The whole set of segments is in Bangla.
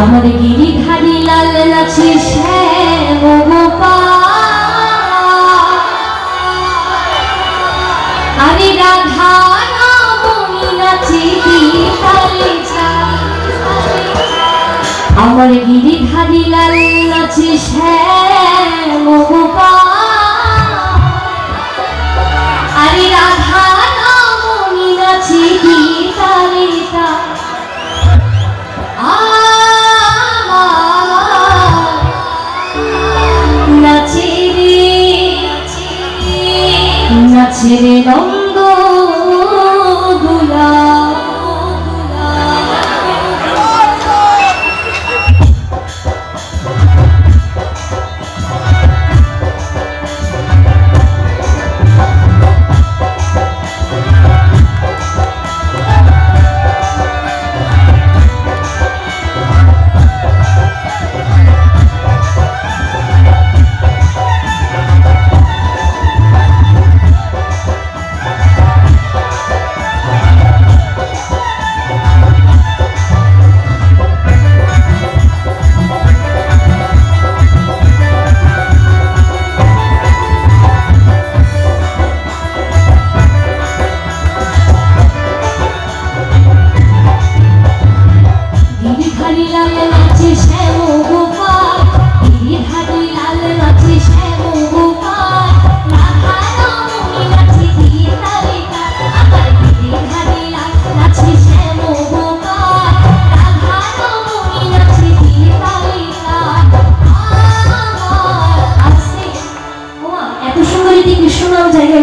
আমার গিরিধারী লাল নাচে শ্যাম আরে রাধা রামনি নাচে গীতারে আমার গিরিধারী লাল নাচে শ্যাম আরে রাধা রামনি নাচে গীতারে নাচে রে নন্দ দুলা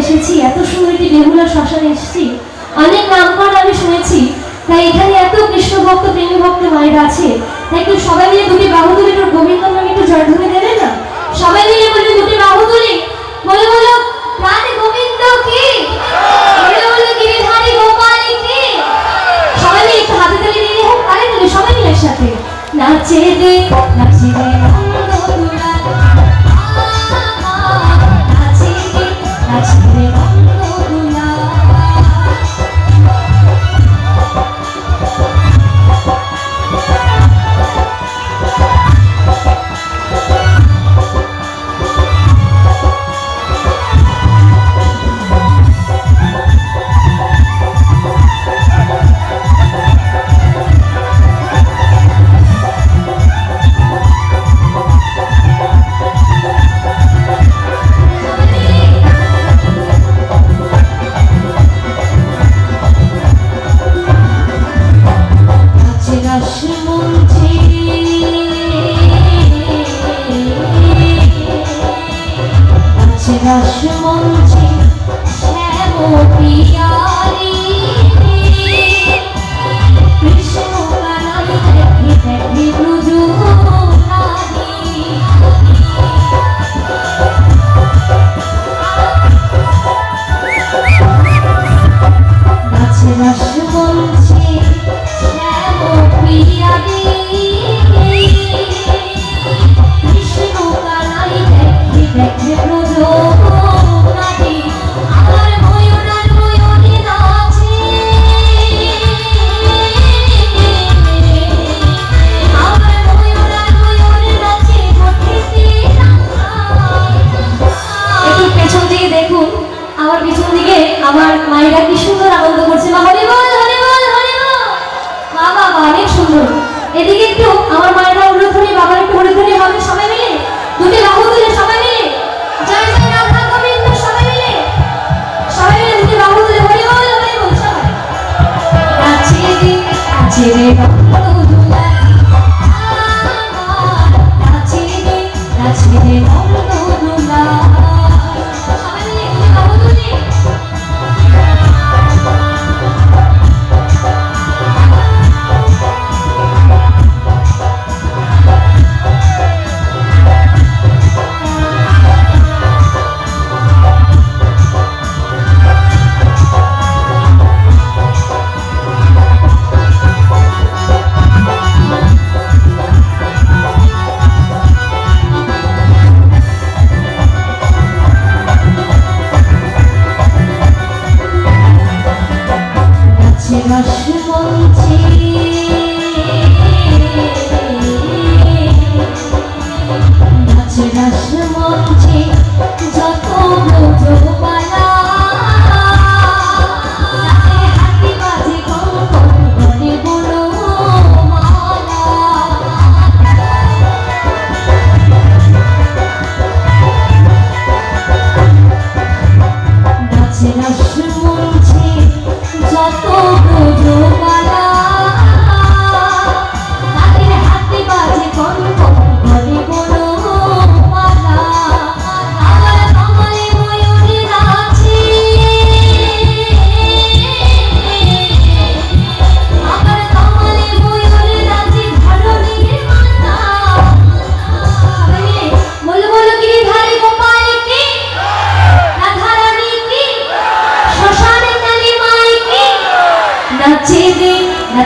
এসেছি এত সুন্দর একটি বেহুলা শ্মশানে এসেছি অনেক নামকরণ আমি শুনেছি তাই এখানে এত কৃষ্ণ ভক্ত প্রেমী ভক্ত মায়েরা আছে তাই একটু সবাই মিলে দুটি বাহু তুলে একটু গোবিন্দ নামে একটু জয়ধ্বনি দেবেন না সবাই মিলে বলে দুটি বাহু তুলে বলে বলো রাধে গোবিন্দ কি বলে বলো গিরিধারী গোপাল কি সবাই মিলে একটু হাতে তালি দিয়ে হোক তালে তালে সবাই মিলে একসাথে নাচে রে নন্দ দুলা নাচে রে নন্দ দুলা রাসমঞ্চে শ্যাম পিয়ারি কৃষ্ণ কানাই দেখে দেখে ব্রজু নাচে রাসমঞ্চে শ্যাম পিয়ারি কৃষ্ণ কানাই দেখে দেখে ব্রজু আমার পিছন দিকে আমার মায়েরা কি সুন্দর আনন্দ করছে মা হরি বল হরি বল হরি বল মা বাবা অনেক সুন্দর এদিকে একটু আমার মায়েরা উল্লেখনি বাবার একটু উল্লেখনি হবে সবাই মিলে দুটি বাহু তুলে সবাই মিলে জয় জয় রাধা গোবিন্দ সবাই মিলে দুটি বাহু তুলে হরি বল সবাই নাচে রে নন্দ দুলা নাচে রে নন্দ দুলা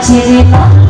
ছেড়ে